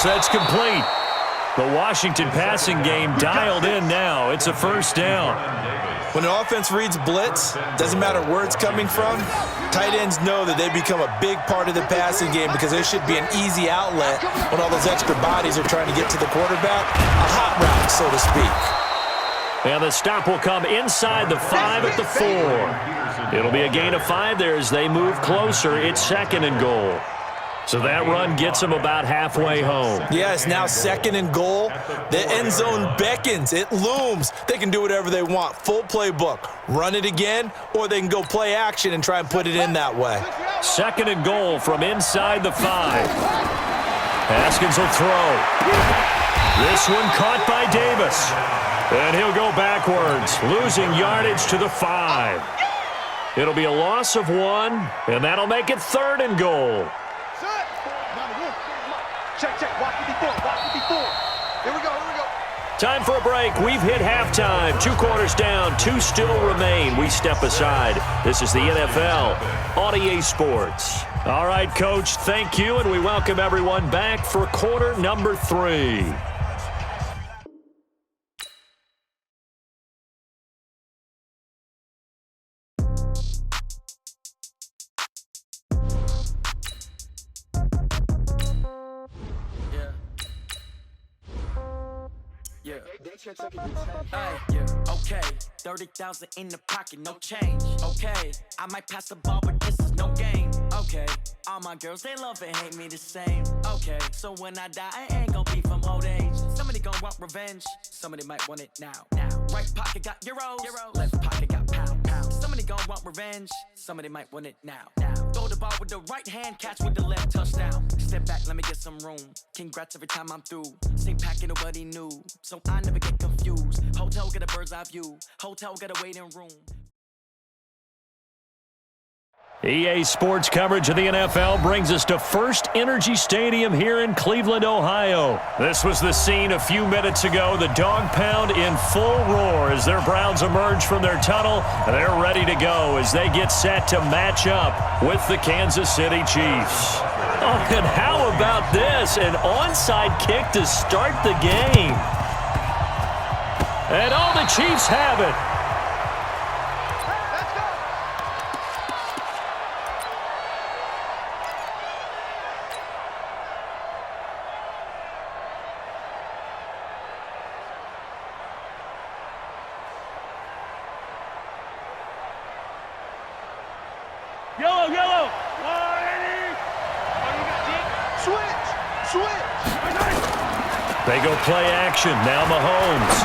Pass, that's complete. The Washington passing game dialed in now. It's a first down. When an offense reads blitz, doesn't matter where it's coming from, tight ends know that they become a big part of the passing game because there should be an easy outlet when all those extra bodies are trying to get to the quarterback. A hot route, so to speak. And the stop will come inside the 5 at the 4. It'll be a gain of 5 there as they move closer. It's 2nd and goal. So that run gets them about halfway home. Yes, now 2nd and goal. The end zone beckons. It looms. They can do whatever they want. Full playbook. Run it again, or they can go play action and try and put it in that way. 2nd and goal from inside the 5. Haskins will throw. This one caught by Davis. And he'll go backwards, losing yardage to the 5. It'll be a loss of 1, and that'll make it 3rd and goal. Check. Watch 54. Here we go. Time for a break. We've hit halftime. 2 quarters down. 2 still remain. We step aside. This is the NFL on EA Sports. All right, Coach, thank you, and we welcome everyone back for quarter number 3. Okay, 30,000 in the pocket, no change. Okay, I might pass the ball, but this is no game. Okay, all my girls, they love and hate me the same. Okay, so when I die, I ain't gon' be from old age. Somebody gon' want revenge, somebody might want it now. Right pocket got euros, left pocket got pound. Somebody gon' want revenge, somebody might want it now. Throw the ball with the right hand, catch with the left, touchdown. Step back, let me get some room. Congrats every time I'm through. Same packet, nobody knew, so I never get confused. Hotel get a bird's eye view, hotel get a waiting room. EA Sports coverage of the NFL brings us to First Energy Stadium here in Cleveland, Ohio. This was the scene a few minutes ago. The dog pound in full roar as their Browns emerge from their tunnel. They're ready to go as they get set to match up with the Kansas City Chiefs. Oh, and how about this? An onside kick to start the game. And all the Chiefs have it. Yellow. Switch. They go play action. Now Mahomes.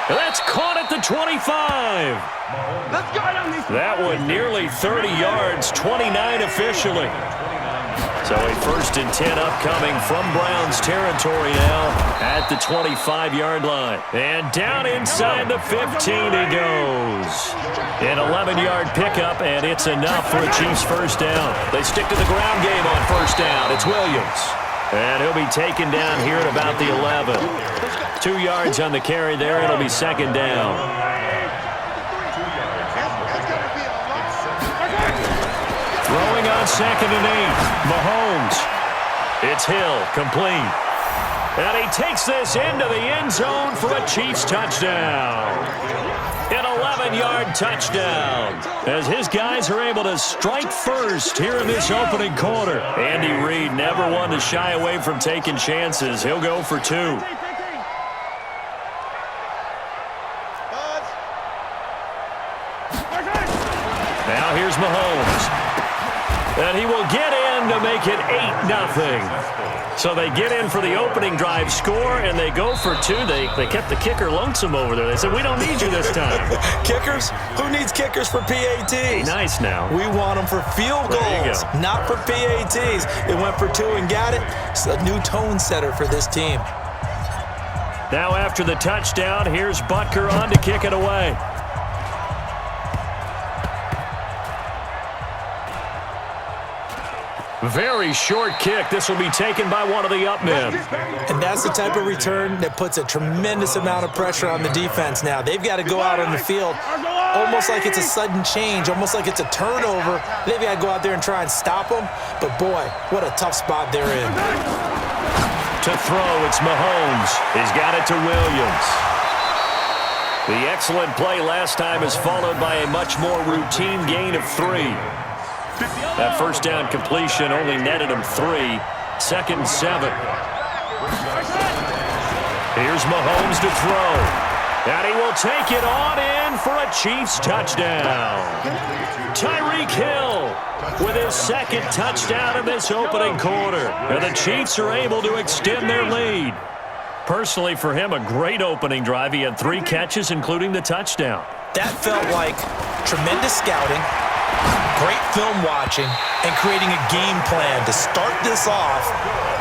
That's caught at the 25. Let's go. That one nearly 30 yards, 29 officially. So a 1st and 10 upcoming from Browns territory now at the 25-yard line. And down inside the 15 he goes. An 11-yard pickup, and it's enough for a Chiefs first down. They stick to the ground game on first down. It's Williams. And he'll be taken down here at about the 11. 2 yards on the carry there. It'll be 2nd down. Throwing on 2nd and 8. Mahomes. It's Hill, complete. And he takes this into the end zone for a Chiefs touchdown. An 11-yard touchdown as his guys are able to strike first here in this opening quarter. Andy Reid never one to shy away from taking chances. He'll go for 2. Now here's Mahomes. And he will get in to make it 8-0. So they get in for the opening drive score, and they go for 2. They kept the kicker lonesome over there. They said, we don't need you this time. Kickers? Who needs kickers for PATs? Nice now. We want them for field goals, not for PATs. They went for 2 and got it. It's a new tone setter for this team. Now after the touchdown, here's Butker on to kick it away. Very short kick. This will be taken by one of the up men. And that's the type of return that puts a tremendous amount of pressure on the defense now. They've got to go out on the field almost like it's a sudden change, almost like it's a turnover. Maybe I go out there and try and stop them, but boy, what a tough spot they're in. To throw, it's Mahomes. He's got it to Williams. The excellent play last time is followed by a much more routine gain of 3. That first down completion only netted him 3. 2nd and 7. Here's Mahomes to throw. And he will take it on in for a Chiefs touchdown. Tyreek Hill with his 2nd touchdown in this opening quarter. And the Chiefs are able to extend their lead. Personally, for him, a great opening drive. He had 3 catches, including the touchdown. That felt like tremendous scouting, great film watching, and creating a game plan to start this off,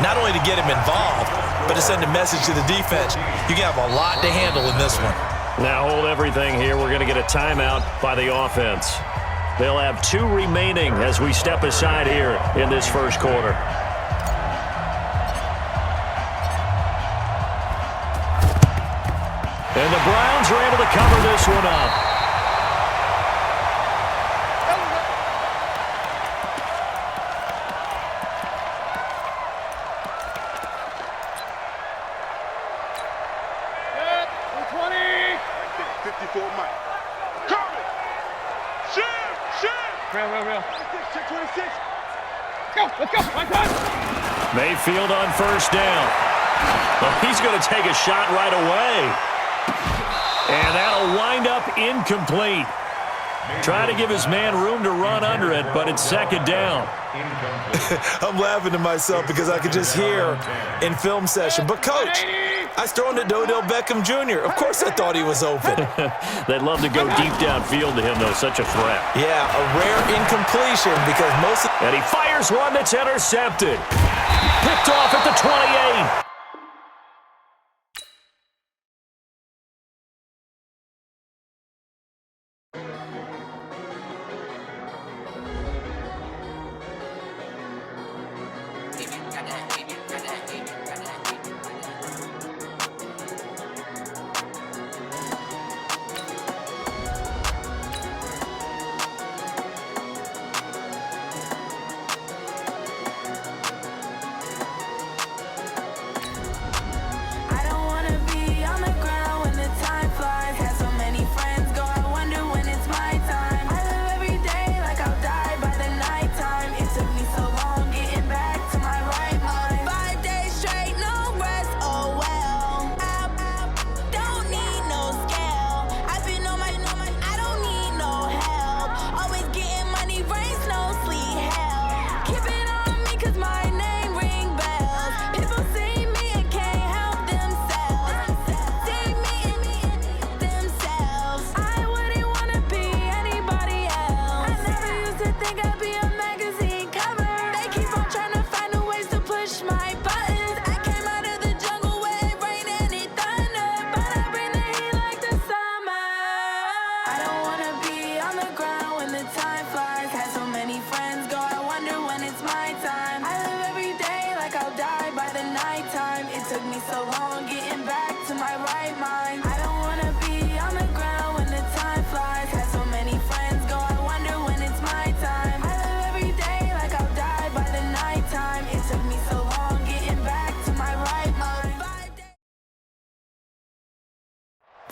not only to get him involved, but to send a message to the defense. You have a lot to handle in this one. Now hold everything here. We're going to get a timeout by the offense. They'll have 2 remaining as we step aside here in this first quarter. And the Browns are able to cover this one up. Mayfield on first down. Well, he's going to take a shot right away. And that'll wind up incomplete. Try to give his man room to run under it, but it's 2nd down. I'm laughing to myself because I could just hear in film session, but coach, I was throwing to Odell Beckham Jr. Of course I thought he was open. They'd love to go deep downfield to him, though. Such a threat. Yeah, a rare incompletion because most of... And he fires one that's intercepted. Picked off at the 28.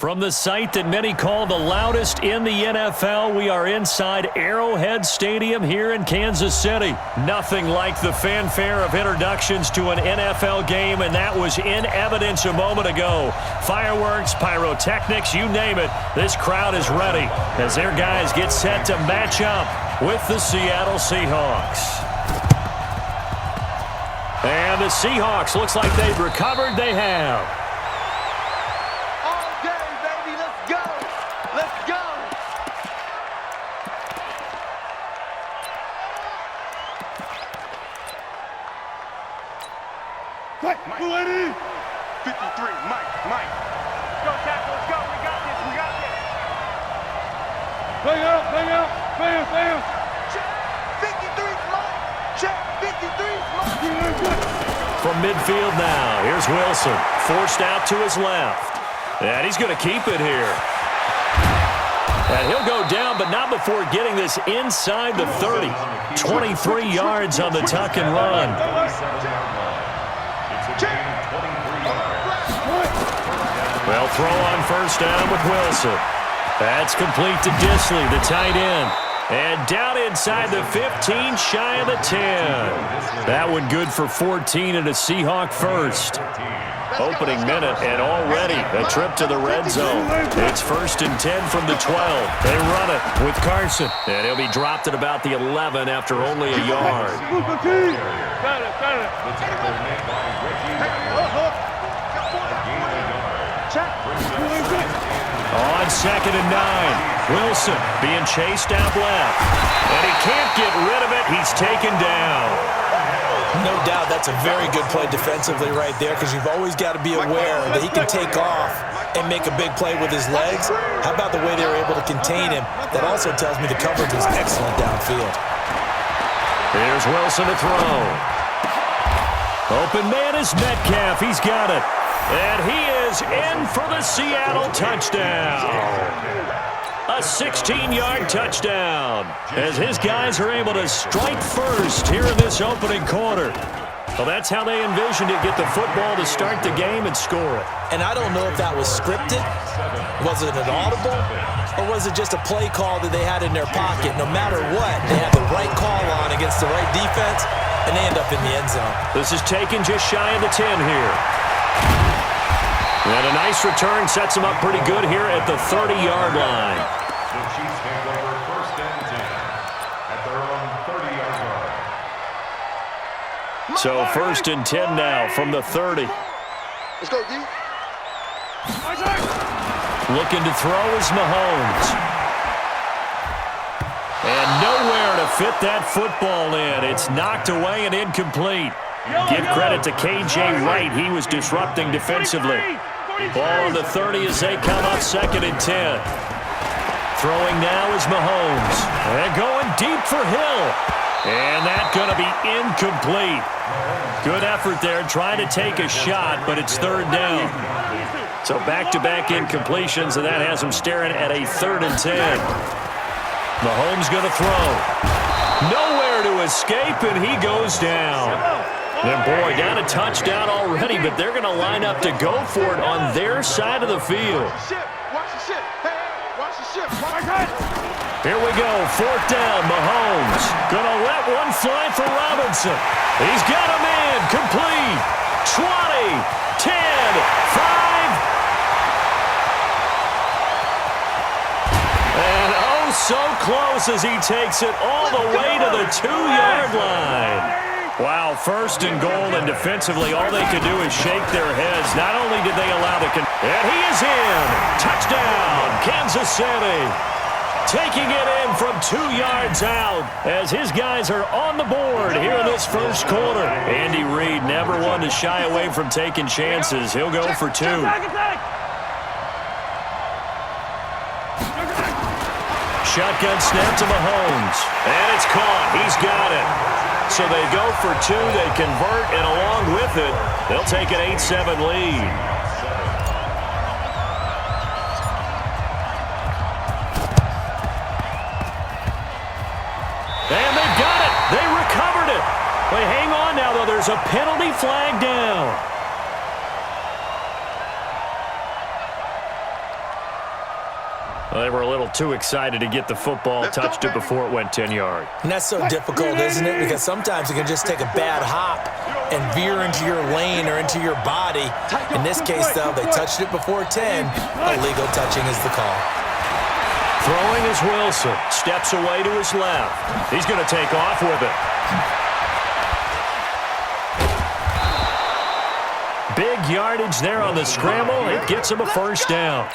From the site that many call the loudest in the NFL, we are inside Arrowhead Stadium here in Kansas City. Nothing like the fanfare of introductions to an NFL game, and that was in evidence a moment ago. Fireworks, pyrotechnics, you name it, this crowd is ready as their guys get set to match up with the Seattle Seahawks. And the Seahawks, looks like they've recovered. They have. Mike, 53, Mike. Go, tackle, let's go. We got this. Bang out. Bam. Check, 53, Mike. Check, 53, Mike. From midfield now, here's Wilson. Forced out to his left. And he's going to keep it here. And he'll go down, but not before getting this inside the 30. 23 yards on the tuck and run. Well, throw on first down with Wilson. That's complete to Disley, the tight end. And down inside the 15, shy of the 10. That one good for 14 and a Seahawk first. Opening minute, and already a trip to the red zone. It's 1st and 10 from the 12. They run it with Carson. And he'll be dropped at about the 11 after only a yard. On 2nd and 9, Wilson being chased out left. And he can't get rid of it. He's taken down. No doubt that's a very good play defensively right there, because you've always got to be aware that he can take off and make a big play with his legs. How about the way they were able to contain him? That also tells me the coverage was excellent downfield. Here's Wilson to throw. Open man is Metcalf. He's got it. And he is in for the Seattle touchdown. A 16-yard touchdown as his guys are able to strike first here in this opening quarter. Well, that's how they envisioned it, get the football to start the game and score it. And I don't know if that was scripted. Was it an audible? Or was it just a play call that they had in their pocket? No matter what, they had the right call on against the right defense, and they end up in the end zone. This is taken just shy of the 10 here. And a nice return sets him up pretty good here at the 30-yard line. The Chiefs take over 1st and 10 at their own 30-yard line. So 1st and 10 now from the 30. Let's go, D. Looking to throw is Mahomes. And nowhere to fit that football in. It's knocked away and incomplete. Give credit to K.J. Wright. He was disrupting defensively. Ball on the 30 as they come up 2nd and 10. Throwing now is Mahomes. And going deep for Hill. And that's going to be incomplete. Good effort there trying to take a shot, but it's 3rd down. So back-to-back incompletions, and that has him staring at a 3rd and 10. Mahomes going to throw. Nowhere to escape, and he goes down. And boy, down a touchdown already, but they're going to line up to go for it on their side of the field. Here we go, 4th down, Mahomes. Going to let one fly for Robinson. He's got a man, complete. 20, 10, 5. And oh, so close as he takes it all the way to the 2-yard line. Wow, 1st and goal, and defensively all they could do is shake their heads. Not only did they allow the... And he is in! Touchdown, Kansas City! Taking it in from 2 yards out as his guys are on the board here in this 1st quarter. Andy Reid never one to shy away from taking chances. He'll go for 2. Shotgun snap to Mahomes. And it's caught. He's got it. So they go for 2, they convert, and along with it, they'll take an 8-7 lead. And they've got it. They recovered it. But hang on now, though. There's a penalty flag down. Well, they were a little too excited to get the football, touched it before it went 10 yards. And that's so difficult, isn't it? Because sometimes it can just take a bad hop and veer into your lane or into your body. In this case, though, they touched it before 10. Illegal touching is the call. Throwing is Wilson. Steps away to his left. He's going to take off with it. Big yardage there on the scramble. It gets him a 1st down.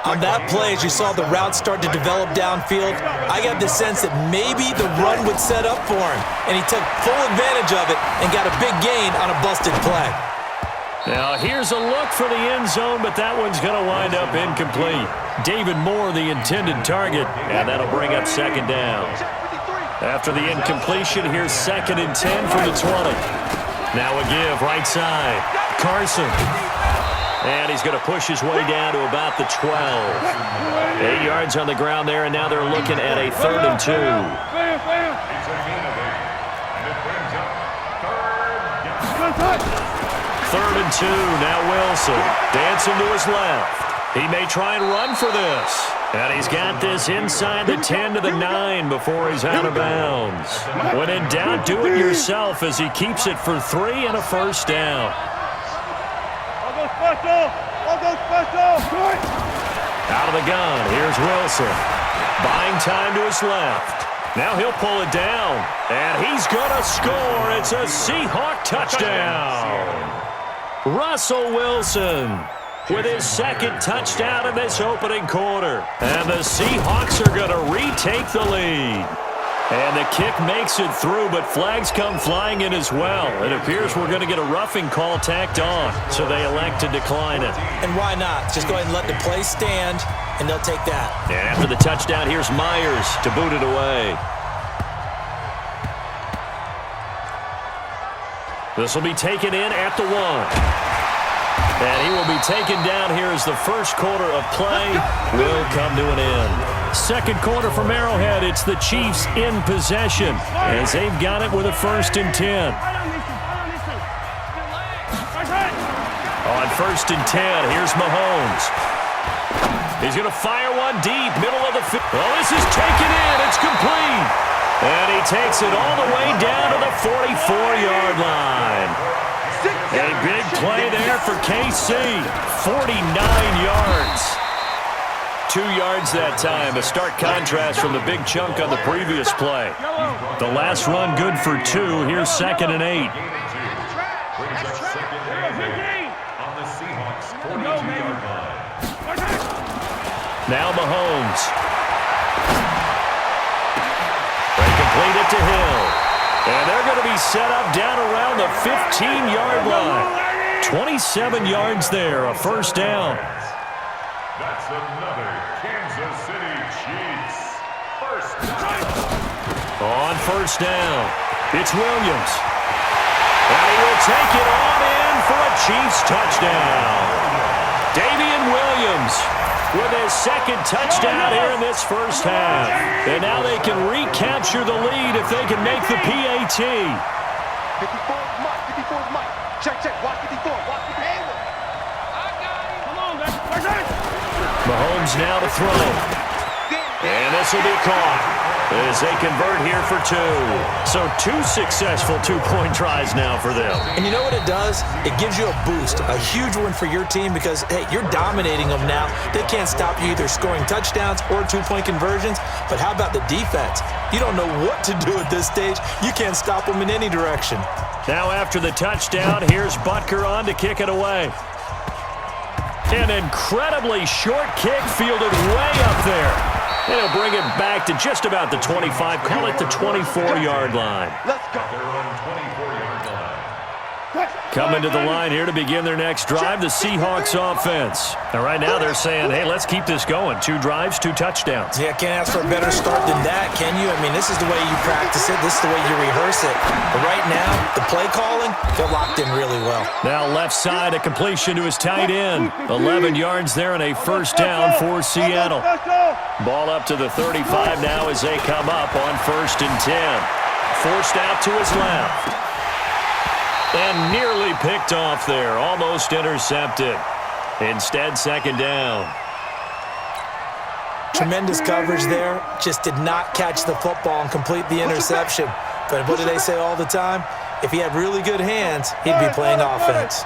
On that play, as you saw the route start to develop downfield, I got the sense that maybe the run would set up for him, and he took full advantage of it and got a big gain on a busted play. Now, here's a look for the end zone, but that one's going to wind up incomplete. David Moore, the intended target, and that'll bring up 2nd down. After the incompletion, here's 2nd and 10 from the 20. Now a give, right side. Carson. And he's going to push his way down to about the 12. 8 yards on the ground there, and now they're looking at a 3rd and 2. It's a gain of 8. And it brings up 3rd down. 3rd and 2. Now Wilson dancing to his left. He may try and run for this. And he's got this inside the 10 to the 9 before he's out of bounds. When in doubt, do it yourself as he keeps it for 3 and a first down. Out of the gun, here's Wilson. Buying time to his left. Now he'll pull it down. And he's going to score. It's a Seahawk touchdown. Russell Wilson with his 2nd touchdown in this opening quarter. And the Seahawks are going to retake the lead. And the kick makes it through, but flags come flying in as well. It appears we're going to get a roughing call tacked on, so they elect to decline it. And why not? Just go ahead and let the play stand, and they'll take that. And after the touchdown, here's Myers to boot it away. This will be taken in at the 1. And he will be taken down here as the first quarter of play will come to an end. 2nd quarter from Arrowhead. It's the Chiefs in possession as they've got it with a 1st and 10. On 1st and 10, here's Mahomes. He's going to fire one deep, middle of the field. Well, this is taken in. It's complete. And he takes it all the way down to the 44-yard line. A big play there for KC. 49 yards. 2 yards that time. A stark contrast from the big chunk on the previous play. The last run good for 2. Here's 2nd and 8. Brings up 2nd and 8 on the Seahawks 42-yard line. Now Mahomes. They complete it to Hill. And they're going to be set up down around the 15-yard line. 27 yards there, a first down. That's another Kansas City Chiefs first down. On first down, it's Williams. And he will take it on in for a Chiefs touchdown. Damian Williams with his 2nd touchdown here in this first half. And now they can recapture the lead if they can make the PAT. 54 Mike, 54 Mike. Check, watch 54, watch 54. Come on, man. Mahomes now to throw. And this will be caught as they convert here for 2. So 2 successful 2-point tries now for them. And you know what it does? It gives you a boost, a huge one for your team because, hey, you're dominating them now. They can't stop you either scoring touchdowns or 2-point conversions. But how about the defense? You don't know what to do at this stage. You can't stop them in any direction. Now after the touchdown, here's Butker on to kick it away. An incredibly short kick fielded way up there. And he'll bring it back to just about the 25, call it the 24-yard line. Let's go. They're on 24-yard line. Coming to the line here to begin their next drive, the Seahawks offense. And right now they're saying, hey, let's keep this going. 2 drives, 2 touchdowns. Yeah, can't ask for a better start than that, can you? I mean, this is the way you practice it. This is the way you rehearse it. But right now, the play calling, they're locked in really well. Now left side, a completion to his tight end. 11 yards there and a first down for Seattle. Ball up to the 35 now as they come up on 1st and 10. Forced out to his left. And nearly picked off there. Almost intercepted. Instead, 2nd down. Tremendous coverage there. Just did not catch the football and complete the interception. But what do they say all the time? If he had really good hands, he'd be playing offense.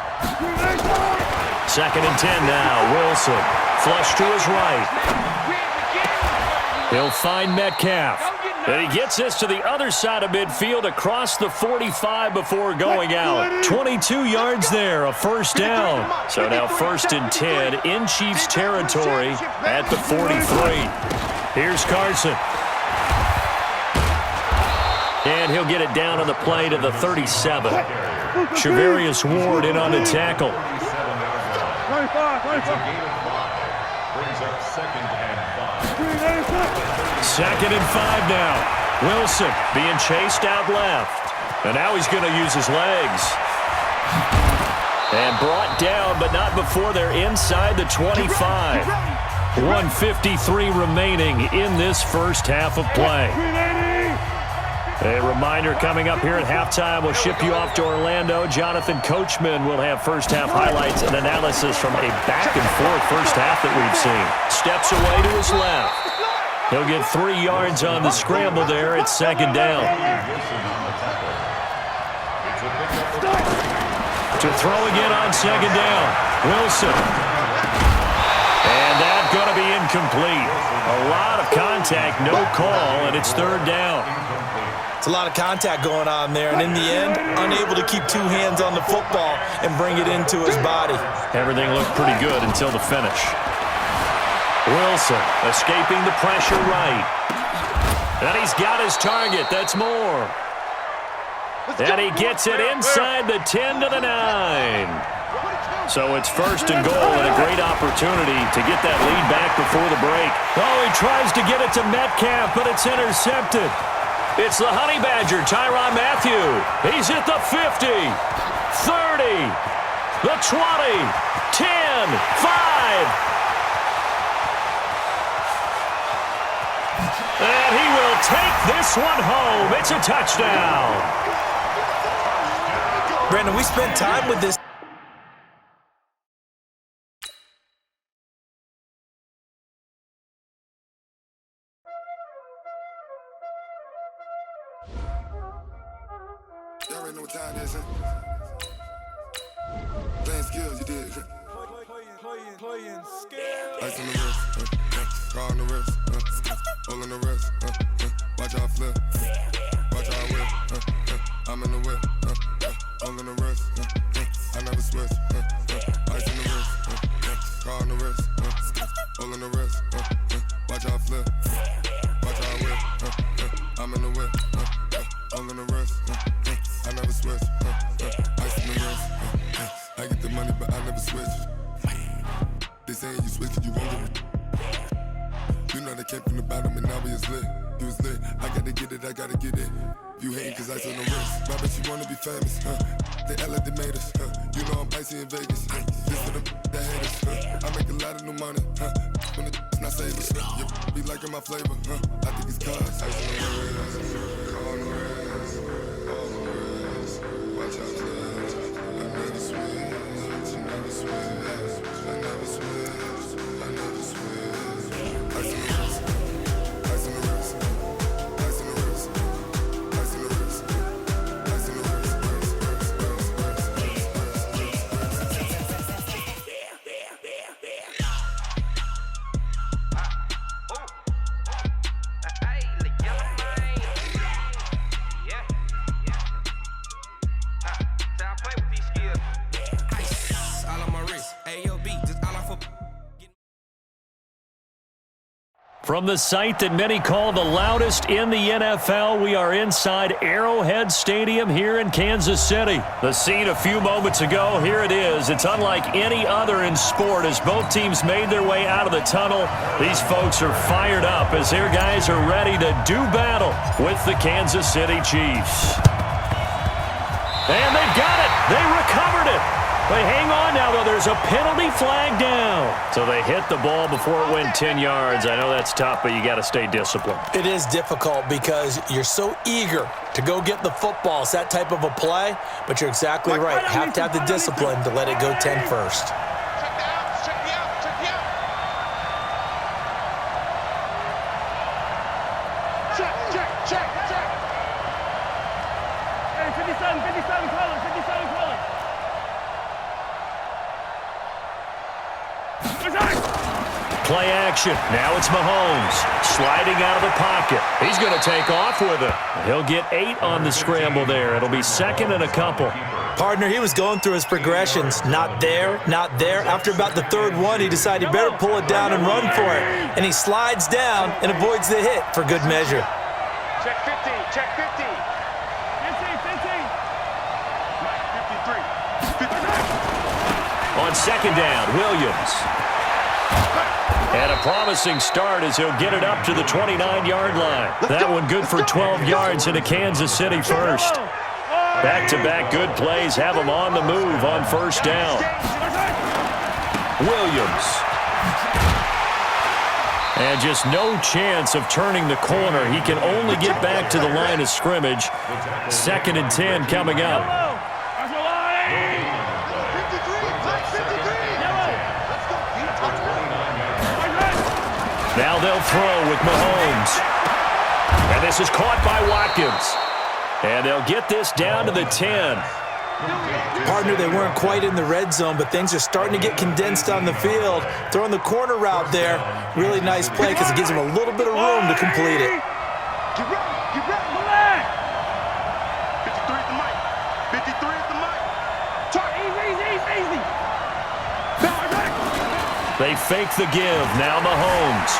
2nd and 10 now. Wilson. Flush to his right. He'll find Metcalf. And he gets this to the other side of midfield across the 45 before going out. 22 yards there, a first down. So now 1st and 10 in Chiefs territory at the 43. Here's Carson. And he'll get it down on the play to the 37. Shavarius Ward in on the tackle. 25. Brings up 2nd and 5. 2nd and 5 now. Wilson being chased out left. And now he's going to use his legs. And brought down, but not before they're inside the 25. 1:53 remaining in this first half of play. A reminder coming up here at halftime, we'll ship you off to Orlando. Jonathan Coachman will have first half highlights and analysis from a back-and-forth first half that we've seen. Steps away to his left. He'll get 3 yards on the scramble there. It's second down. To throw again on second down. Wilson. And that's going to be incomplete. A lot of contact, no call, and it's third down. It's a lot of contact going on there, and in the end, unable to keep 2 hands on the football and bring it into his body. Everything looked pretty good until the finish. Wilson escaping the pressure right. And he's got his target. That's more. And he gets it inside the 10 to the 9. So it's first and goal and a great opportunity to get that lead back before the break. Oh, he tries to get it to Metcalf, but it's intercepted. It's the Honey Badger, Tyrann Mathieu. He's at the 50, 30, the 20, 10, 5. And he will take this one home. It's a touchdown. Brandon, we spent time with this. Y'all already know what time it is, huh? Playing skills, you did. Playing skills. Ice on the wrist, car on the wrist, hole in the wrist, watch how I flip, watch how I whip, I'm in the whip, hole in the wrist, I never switch, ice on the wrist, car on the wrist, hole in the wrist, watch how I flip, watch how I whip, I'm in the whip, hole in the wrist, I never switch, ice on the wrist, I get the money but I never switch. They saying you switch cause you won't get it. You know they came from the bottom and now we is lit. You was lit, I gotta get it, I gotta get it. You hating cause ice on the wrist. I bet you wanna be famous, They act like they made us, You know I'm icy in Vegas, This for the that hate us, I make a lot of new money, When the not savers, You be liking my flavor, I think it's cause ice on the wrist, on the wrist, on the wrist. Watch out, flash, I never switch, I never switch. I never switch, I never switch. Ice on the wrist, ice on the wrist, ice on the wrist, ice on the wrist, ice on the wrist, From the site that many call the loudest in the NFL, we are inside Arrowhead Stadium here in Kansas City. The scene a few moments ago, here it is. It's unlike any other in sport as both teams made their way out of the tunnel. These folks are fired up as their guys are ready to do battle with the Kansas City Chiefs. And they've got it. They recovered it. They hang on now, though. There's a penalty flag down. So they hit the ball before it went 10 yards. I know that's tough, but you got to stay disciplined. It is difficult because you're so eager to go get the football. It's that type of a play, but you're exactly right. Have to have the discipline to let it go 10 first. Check the outs, check the outs, check the outs. Check. Hey, 57, call it, 57, call it. Play action. Now it's Mahomes sliding out of the pocket. He's going to take off with it. He'll get 8 on the scramble there. It'll be second and a couple. Partner, he was going through his progressions. Not there, not there. After about the third one, he decided he better pull it down and run for it. And he slides down and avoids the hit for good measure. Check 15, check 15. 15. Mike, 53. On second down, Williams. And a promising start as he'll get it up to the 29-yard line. That one good for 12 yards into Kansas City first. Back-to-back good plays have him on the move on first down. Williams. And just no chance of turning the corner. He can only get back to the line of scrimmage. 2nd and 10 coming up. Now they'll throw with Mahomes. And this is caught by Watkins. And they'll get this down to the 10. Partner, they weren't quite in the red zone, but things are starting to get condensed on the field. Throwing the corner route there, really nice play because it gives them a little bit of room to complete it. Get ready. 53 at the mic. 53 at the mic. Talk. Easy. They fake the give. Now Mahomes.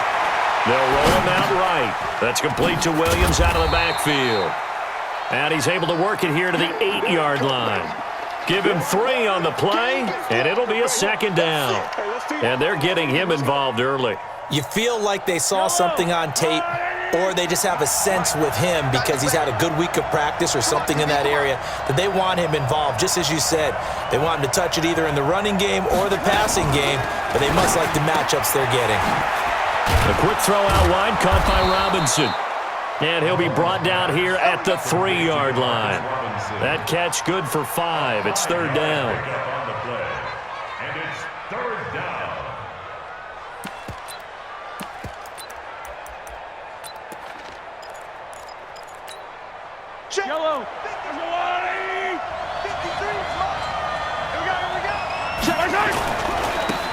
They'll roll him out right. That's complete to Williams out of the backfield. And he's able to work it here to the 8-yard line. Give him 3 on the play, and it'll be a 2nd down. And they're getting him involved early. You feel like they saw something on tape, or they just have a sense with him because he's had a good week of practice or something in that area that they want him involved. Just as you said, they want him to touch it either in the running game or the passing game, but they must like the matchups they're getting. A quick throw out wide, caught by Robinson. And he'll be brought down here at the 3-yard line. That catch good for 5. It's 3rd down. And it's 3rd down. Check. Yellow.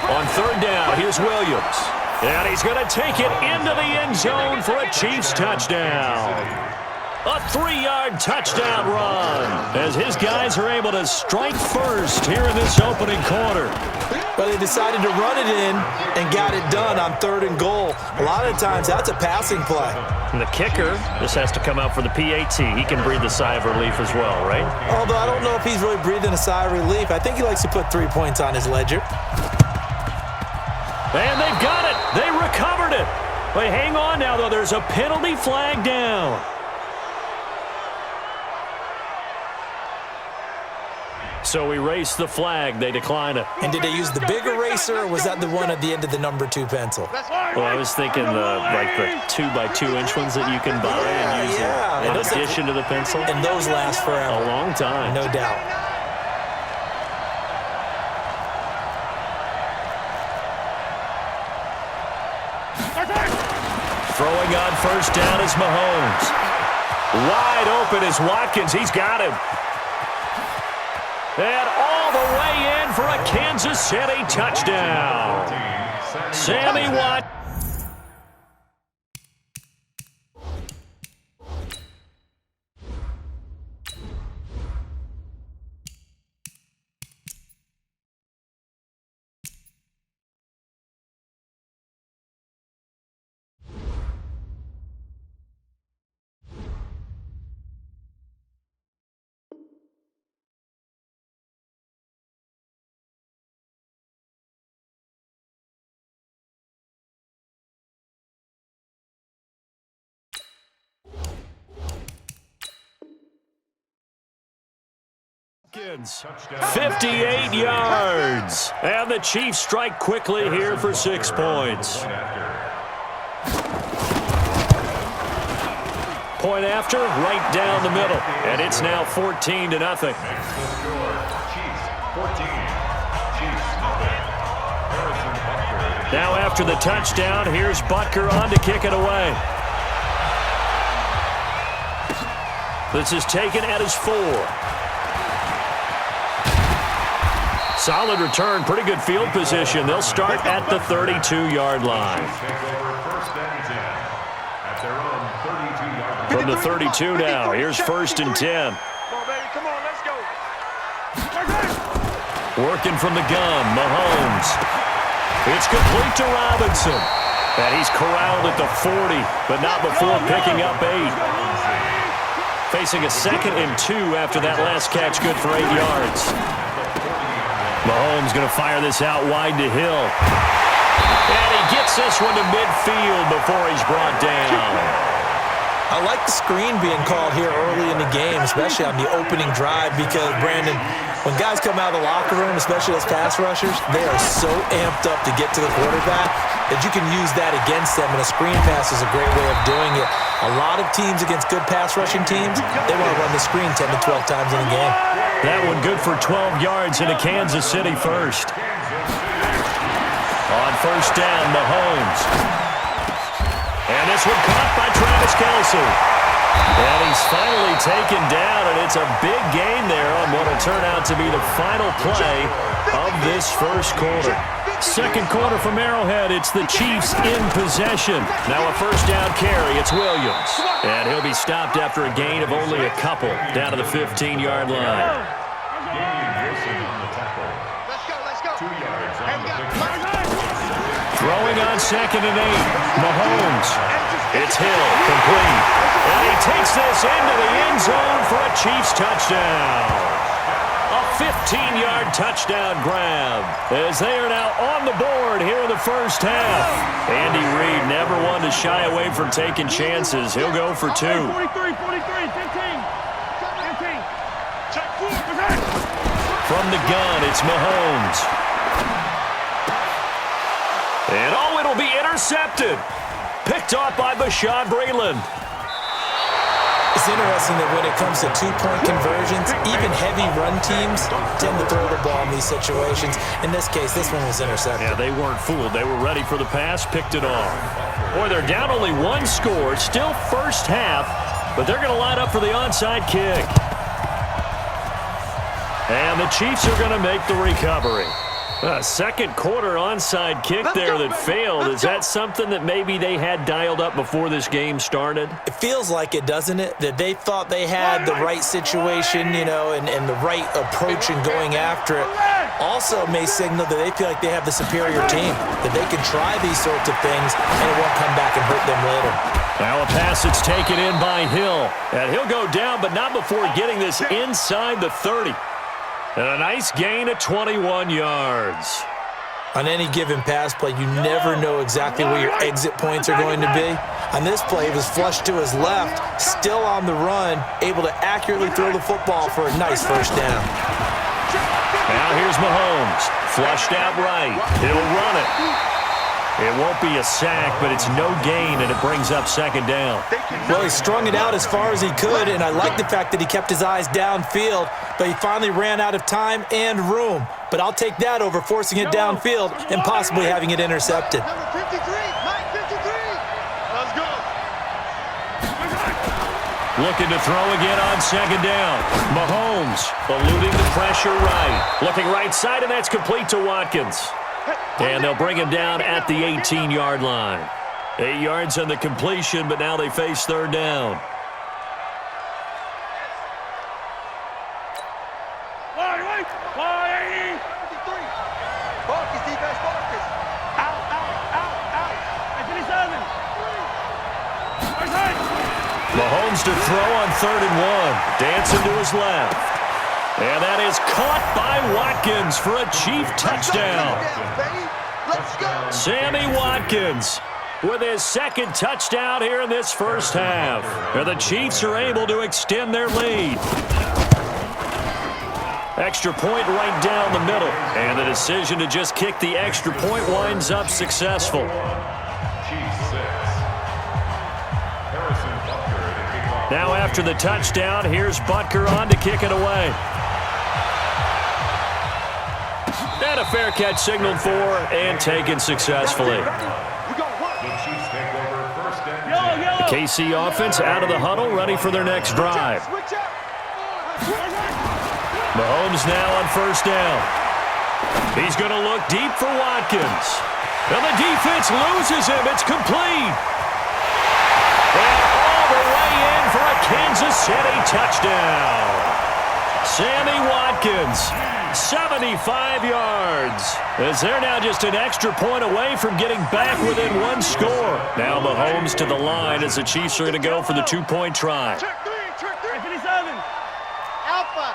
On 3rd down, here's Williams. And he's going to take it into the end zone for a Chiefs touchdown. A 3-yard touchdown run as his guys are able to strike first here in this opening quarter. But they decided to run it in and got it done on 3rd and goal. A lot of times that's a passing play. And the kicker, this has to come out for the PAT. He can breathe a sigh of relief as well, right? Although I don't know if he's really breathing a sigh of relief. I think he likes to put 3 points on his ledger. And they've got it. They recovered it. But hang on now, though. There's a penalty flag down. So erase the flag. They decline it. And did they use the big eraser, or was that the one at the end of the number 2 pencil? Well, I was thinking the 2x2-inch ones that you can buy and use in addition to the pencil. And those last forever. A long time. No doubt. Throwing on first down is Mahomes. Wide open is Watkins. He's got him. And all the way in for a Kansas City touchdown. Sammy Watkins. Watkins, 58 yards. And the Chiefs strike quickly here for 6 points. Point after, right down the middle. And it's now 14-0. Now after the touchdown, here's Butker on to kick it away. This is taken at his 4. Solid return, pretty good field position. They'll start at the 32-yard line. From the 32 now, here's 1st and 10. Come on, let's go. Working from the gun, Mahomes. It's complete to Robinson. And he's corralled at the 40, but not before picking up 8. Facing a 2nd and 2 after that last catch, good for 8 yards. Mahomes going to fire this out wide to Hill. And he gets this one to midfield before he's brought down. I like the screen being called here early in the game, especially on the opening drive, because, Brandon, when guys come out of the locker room, especially those pass rushers, they are so amped up to get to the quarterback that you can use that against them, and a screen pass is a great way of doing it. A lot of teams against good pass rushing teams, they want to run the screen 10 to 12 times in a game. That one good for 12 yards into Kansas City first. On first down, Mahomes. And this one caught by Travis Kelce. And he's finally taken down, and it's a big gain there on what will turn out to be the final play of this first quarter. Second quarter from Arrowhead, it's the Chiefs in possession. Now a first down carry, it's Williams. And he'll be stopped after a gain of only a couple, down to the 15-yard line. Let's go. 2 yards on the picture. Throwing on 2nd and 8, Mahomes. It's Hill, complete. And he takes this into the end zone for a Chiefs touchdown. A 15-yard touchdown grab, as they are now on the board here in the first half. Andy Reid never one to shy away from taking chances. He'll go for 2. 43, 15. From the gun, it's Mahomes. And it'll be intercepted. Picked off by Bashaud Breeland. It's interesting that when it comes to two-point conversions, even heavy run teams tend to throw the ball in these situations. In this case, this one was intercepted. Yeah, they weren't fooled. They were ready for the pass, picked it off. Boy, they're down only one score, still first half, but they're going to line up for the onside kick. And the Chiefs are going to make the recovery. A second quarter onside kick there that failed. Is that something that maybe they had dialed up before this game started? It feels like it, doesn't it? That they thought they had the right situation, and the right approach in going after it. Also may signal that they feel like they have the superior team, that they can try these sorts of things, and it won't come back and hurt them later. Now a pass that's taken in by Hill. And he'll go down, but not before getting this inside the 30. And a nice gain of 21 yards. On any given pass play, you never know exactly where your exit points are going to be. On this play, it was flushed to his left, still on the run, able to accurately throw the football for a nice first down. Now here's Mahomes. Flushed out right. He'll run it. It won't be a sack, but it's no gain, and it brings up second down. Well, he strung it out as far as he could, and I like the fact that he kept his eyes downfield, but he finally ran out of time and room. But I'll take that over forcing it downfield and possibly having it intercepted. Number 53, Mike 53. Let's go. Looking to throw again on second down. Mahomes eluding the pressure right. Looking right side, and that's complete to Watkins. And they'll bring him down at the 18-yard line. 8 yards on the completion, but now they face third down. Marcus, defense, Marcus. Out. 57. Mahomes to throw on 3rd and 1. Dancing to his left. And that is caught by Watkins for a Chief touchdown. Let's go. Sammy Watkins with his second touchdown here in this first half. And the Chiefs are able to extend their lead. Extra point right down the middle. And the decision to just kick the extra point winds up successful. Now after the touchdown, here's Butker on to kick it away. And a fair catch signaled for and taken successfully. The KC offense out of the huddle, ready for their next drive. Mahomes now on first down. He's going to look deep for Watkins. And the defense loses him. It's complete. And all the way in for a Kansas City touchdown. Sammy Watkins, 75 yards. As they're now just an extra point away from getting back within one score. Now Mahomes to the line as the Chiefs are going to go for the two-point try. Check three. 57. Alpha.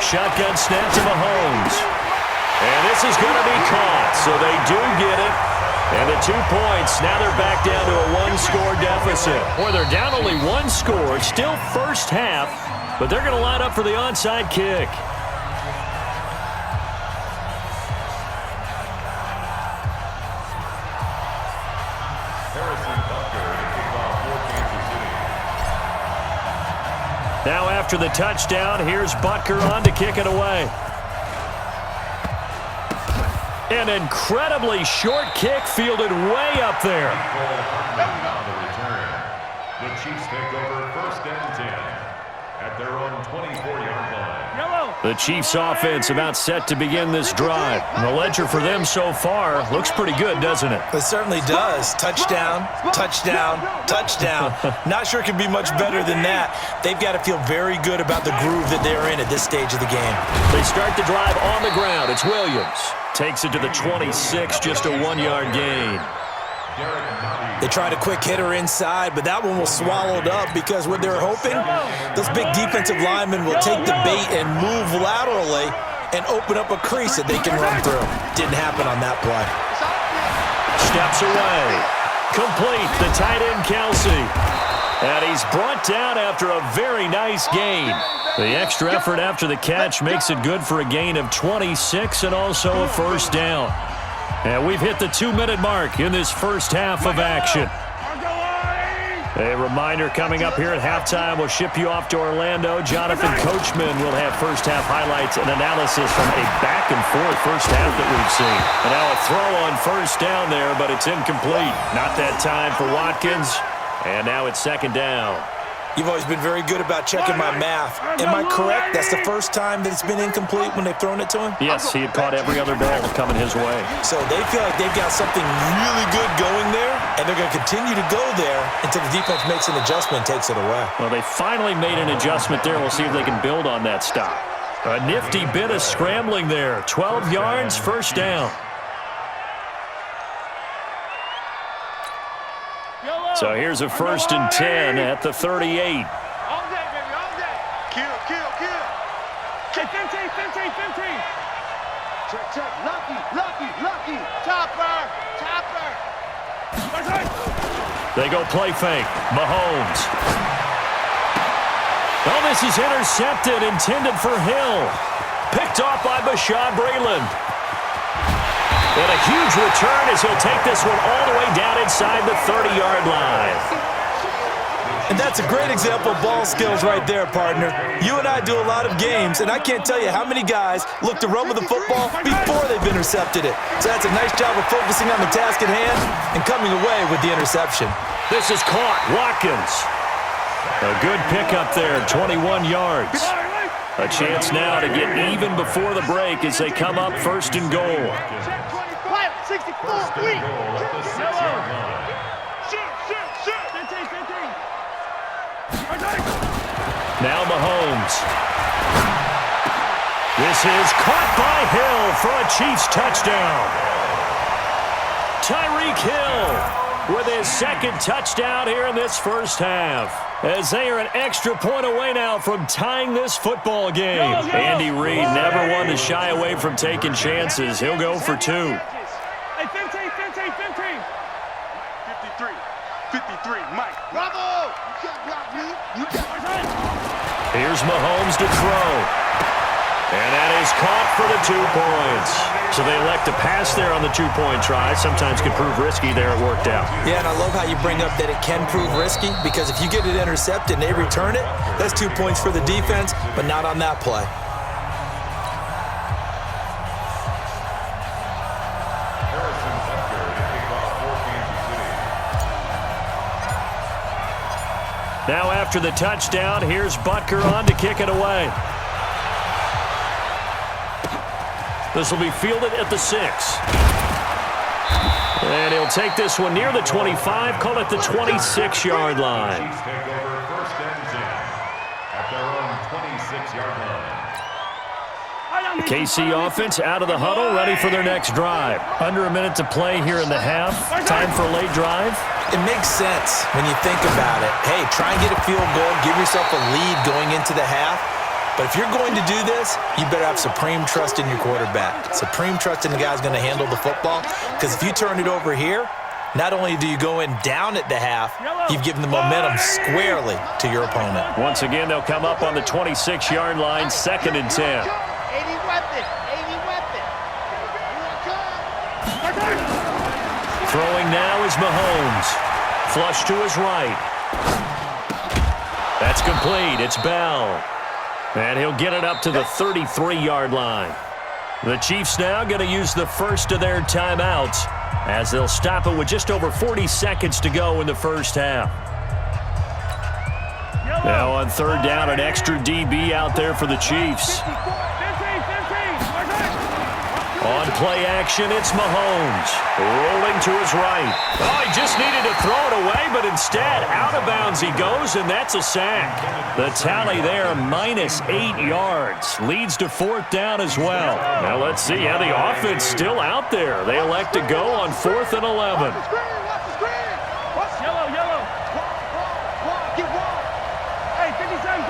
Shotgun snap to Mahomes. And And this is going to be caught, so they do get it. And the 2 points, now they're back down to a one-score deficit. Boy, they're down only one score, still first half, but they're going to line up for the onside kick. Now after the touchdown, here's Butker on to kick it away. An incredibly short kick fielded way up there. On the return, the Chiefs take over 1st and 10 at their own 24-yard line. The Chiefs offense about set to begin this drive. And the ledger for them so far looks pretty good, doesn't it? It certainly does. Touchdown, touchdown, touchdown. Not sure it can be much better than that. They've got to feel very good about the groove that they're in at this stage of the game. They start the drive on the ground. It's Williams. Takes it to the 26, just a 1-yard gain. They tried a quick hitter inside, but that one was swallowed up because what they're hoping, those big defensive linemen will take the bait and move laterally and open up a crease that they can run through. Didn't happen on that play. Steps away. Complete, the tight end Kelsey. And he's brought down after a very nice gain. The extra effort after the catch makes it good for a gain of 26 and also a first down. And we've hit the 2-minute mark in this first half of action. A reminder coming up here at halftime, we'll ship you off to Orlando. Jonathan Coachman will have first half highlights and analysis from a back-and-forth first half that we've seen. And now a throw on first down there, but it's incomplete. Not that time for Watkins. And now it's 2nd down. You've always been very good about checking my math. Am I correct? That's the first time that it's been incomplete when they've thrown it to him? Yes, he had caught every other ball coming his way. So they feel like they've got something really good going there, and they're going to continue to go there until the defense makes an adjustment and takes it away. Well, they finally made an adjustment there. We'll see if they can build on that stop. A nifty bit of scrambling there. 12 yards, first down. So here's a 1st and 10 at the 38. All day, baby, all day. Kill, kill, kill. Check, 15. Check. Lucky. Chopper. They go play fake. Mahomes. Oh, this is intercepted, intended for Hill. Picked off by Bashaud Breeland. And a huge return as he'll take this one all the way down inside the 30-yard line. And that's a great example of ball skills right there, partner. You and I do a lot of games, and I can't tell you how many guys look to run with the football before they've intercepted it. So that's a nice job of focusing on the task at hand and coming away with the interception. This is caught. Watkins. A good pickup there, 21 yards. A chance now to get even before the break as they come up 1st and goal. 64, Goal at the 6-yard line. Now Mahomes. This is caught by Hill for a Chiefs touchdown. Tyreek Hill with his 2nd touchdown here in this first half. As they are an extra point away now from tying this football game. Andy Reid never one to shy away from taking chances. He'll go for 2. 53, Mike. Bravo! You can't block me. Here's Mahomes to throw. And that is caught for the 2 points. So they elect to pass there on the 2-point try. Sometimes could prove risky there. It worked out. Yeah, and I love how you bring up that it can prove risky because if you get it intercepted and they return it, that's 2 points for the defense, but not on that play. Now after the touchdown, here's Butker on to kick it away. This will be fielded at the 6. And he'll take this one near the 25, call it the 26-yard line. Chiefs take over 1st and 10 at their own 26-yard line. The KC offense out of the huddle, ready for their next drive. Under a minute to play here in the half. Time for a late drive. It makes sense when you think about it. Hey, try and get a field goal, give yourself a lead going into the half. But if you're going to do this, you better have supreme trust in your quarterback. Supreme trust in the guy's going to handle the football. Because if you turn it over here, not only do you go in down at the half, you've given the momentum squarely to your opponent. Once again, they'll come up on the 26-yard line, 2nd and 10. 80 weapon. 80 weapon. Throwing now is Mahomes. Flush to his right. That's complete. It's Bell. And he'll get it up to the 33-yard line. The Chiefs now going to use the first of their timeouts as they'll stop it with just over 40 seconds to go in the first half. Now on 3rd down, an extra DB out there for the Chiefs. On play action, it's Mahomes. Rolling to his right. Oh, he just needed to throw it away, but instead, out of bounds he goes, and that's a sack. The tally there, -8 yards. Leads to 4th down as well. Now let's see how the offense still out there. They elect to go on 4th and 11. Watch the screen. Yellow. Get wall. Hey, 57.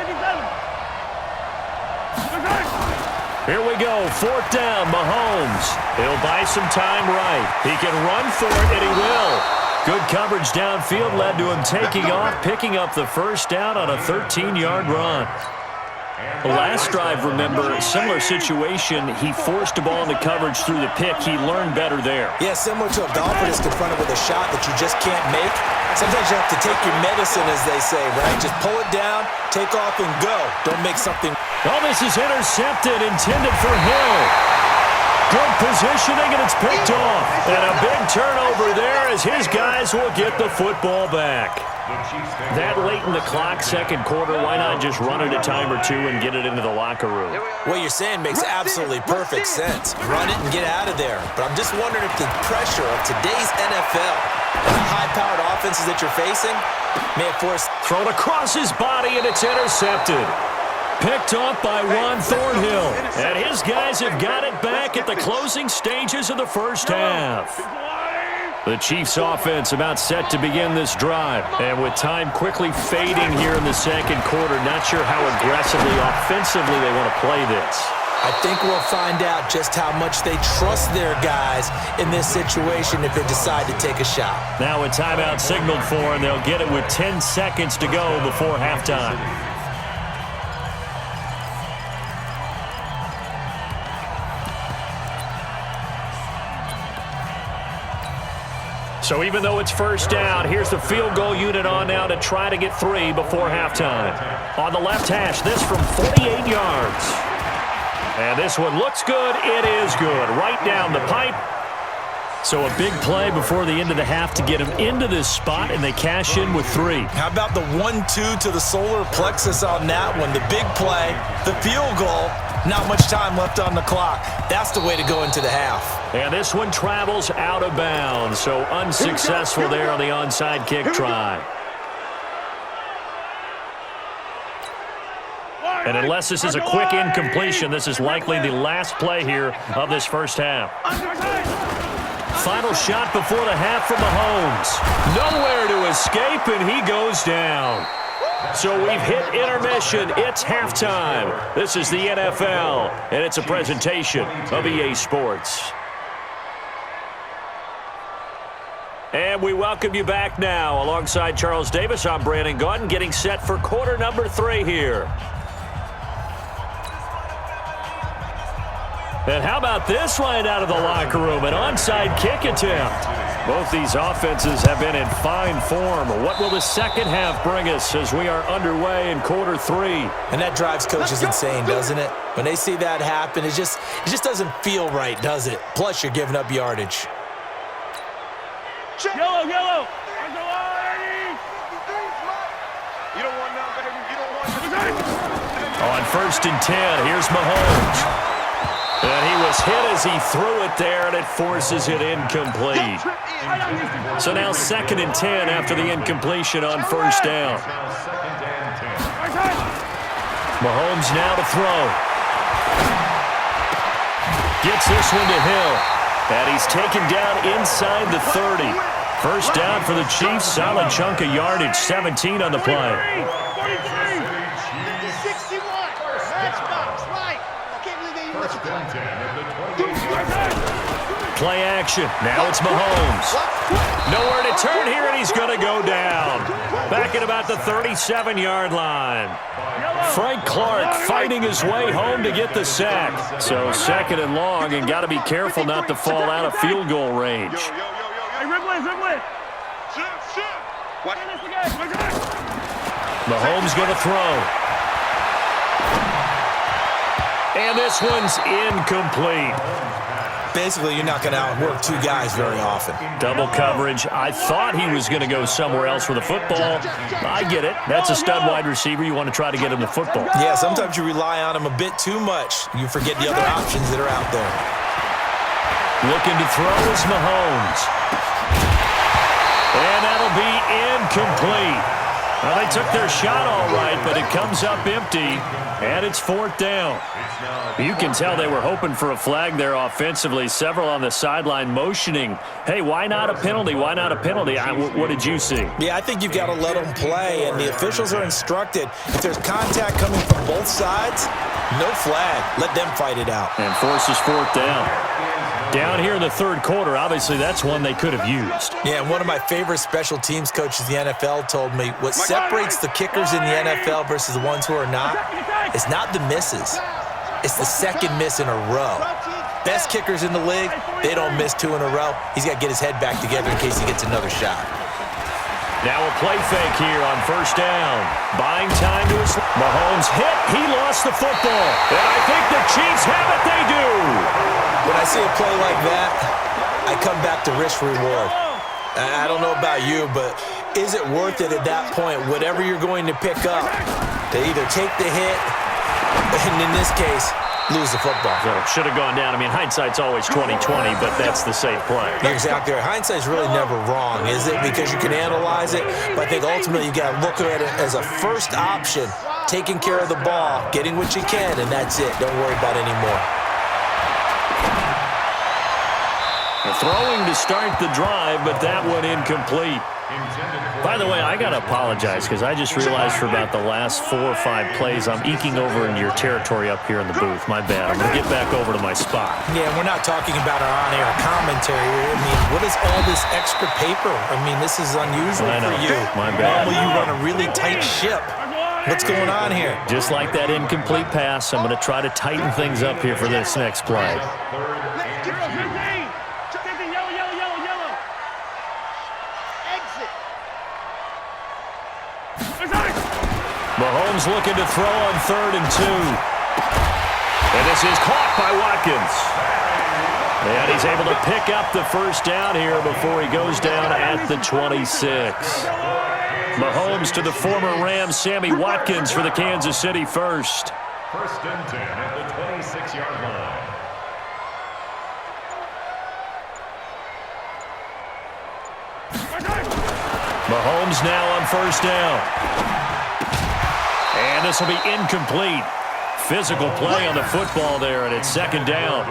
Here we go, 4th down, Mahomes. He'll buy some time right. He can run for it, and he will. Good coverage downfield led to him taking off, picking up the first down on a 13-yard run. The last drive, remember, similar situation. He forced the ball into coverage through the pick. He learned better there. Yeah, similar to a golfer that's confronted with a shot that you just can't make. Sometimes you have to take your medicine, as they say, right? Just pull it down, take off, and go. Don't make something. Oh, this is intercepted, intended for Hill. Good positioning, and it's picked off. And a big turnover there as his guys will get the football back. That late in the clock, 2nd quarter, why not just run it a time or two and get it into the locker room? What you're saying makes absolutely perfect sense. Run it and get out of there. But I'm just wondering if the pressure of today's NFL and the high-powered offenses that you're facing may have forced. Thrown across his body, and it's intercepted. Picked off by Juan Thornhill. And his guys have got it back at the closing stages of the first half. The Chiefs' offense about set to begin this drive. And with time quickly fading here in the 2nd quarter, not sure how aggressively, offensively they want to play this. I think we'll find out just how much they trust their guys in this situation if they decide to take a shot. Now a timeout signaled for, and they'll get it with 10 seconds to go before halftime. So even though it's first down, here's the field goal unit on now to try to get 3 before halftime. On the left hash, this from 48 yards. And this one looks good. It is good. Right down the pipe. So a big play before the end of the half to get him into this spot, and they cash in with 3. How about the 1-2 to the solar plexus on that one? The big play, the field goal, not much time left on the clock. That's the way to go into the half. And this one travels out of bounds, so unsuccessful there on the onside kick try. And unless this is a quick incompletion, this is likely the last play here of this first half. Final shot before the half from Mahomes. Nowhere to escape, and he goes down. So we've hit intermission. It's halftime. This is the NFL, and it's a presentation of EA Sports. And we welcome you back now. Alongside Charles Davis, I'm Brandon Gaudin, getting set for quarter number 3 here. And how about this line out of the locker room? An onside kick attempt. Both these offenses have been in fine form. What will the second half bring us as we are underway in quarter 3? And that drives coaches insane, doesn't it? When they see that happen, it just doesn't feel right, does it? Plus, you're giving up yardage. Yellow. You don't want none, baby. You don't want none. On 1st and 10, here's Mahomes. And he was hit as he threw it there, and it forces it incomplete. So now 2nd and 10 after the incompletion on 1st down. Mahomes now to throw. Gets this one to Hill. And he's taken down inside the 30. First down for the Chiefs. Solid chunk of yardage. 17 on the play. First and 10 at the 28-yard line. Play action. Now it's Mahomes. Nowhere to turn here, and he's going to go down. Back at about the 37-yard line. Frank Clark fighting his way home to get the sack. So second and long, and got to be careful not to fall out of field goal range. Mahomes going to throw. And this one's incomplete. Basically, you're not going to outwork two guys very often. Double coverage. I thought he was going to go somewhere else with the football. I get it. That's a stud wide receiver. You want to try to get him the football. Yeah, sometimes you rely on him a bit too much. You forget the other options that are out there. Looking to throw is Mahomes. And that'll be incomplete. Well, they took their shot all right, but it comes up empty, and it's fourth down. You can tell they were hoping for a flag there offensively. Several on the sideline motioning, hey, why not a penalty? Why not a penalty? What did you see? Yeah, I think you've got to let them play, and the officials are instructed. If there's contact coming from both sides, no flag. Let them fight it out. And forces fourth down. Down here in the third quarter, obviously that's one they could have used. Yeah, and one of my favorite special teams coaches in the NFL told me what separates the kickers in the NFL versus the ones who are not is not the misses. It's the second miss in a row. Best kickers in the league, they don't miss two in a row. He's got to get his head back together in case he gets another shot. Now a play fake here on first down. Buying time to his... Mahomes hit. He lost the football. And I think the Chiefs have it. They do. When I see a play like that, I come back to risk-reward. I don't know about you, but is it worth it at that point, whatever you're going to pick up, to either take the hit, and in this case, lose the football? So should have gone down. I mean, hindsight's always 20/20, but that's the safe play. You're exactly right. Hindsight's really never wrong, is it? Because you can analyze it, but I think ultimately you got to look at it as a first option, taking care of the ball, getting what you can, and that's it. Don't worry about any more. Throwing to start the drive, but that one incomplete. By the way, I got to apologize because I just realized for about the last 4 or 5 plays, I'm eking over into your territory up here in the booth. My bad. I'm going to get back over to my spot. Yeah, we're not talking about our on-air commentary. I mean, what is all this extra paper? I mean, this is unusual for you. My bad. Normally you run a really tight ship. What's going on here? Just like that incomplete pass, I'm going to try to tighten things up here for this next play. Mahomes looking to throw on 3rd and 2. And this is caught by Watkins. And he's able to pick up the first down here before he goes down at the 26. Mahomes to the former Rams, Sammy Watkins for the Kansas City first. First and 10 at the 26-yard line. Mahomes now on first down. And this will be incomplete. Physical play on the football there, and it's second down.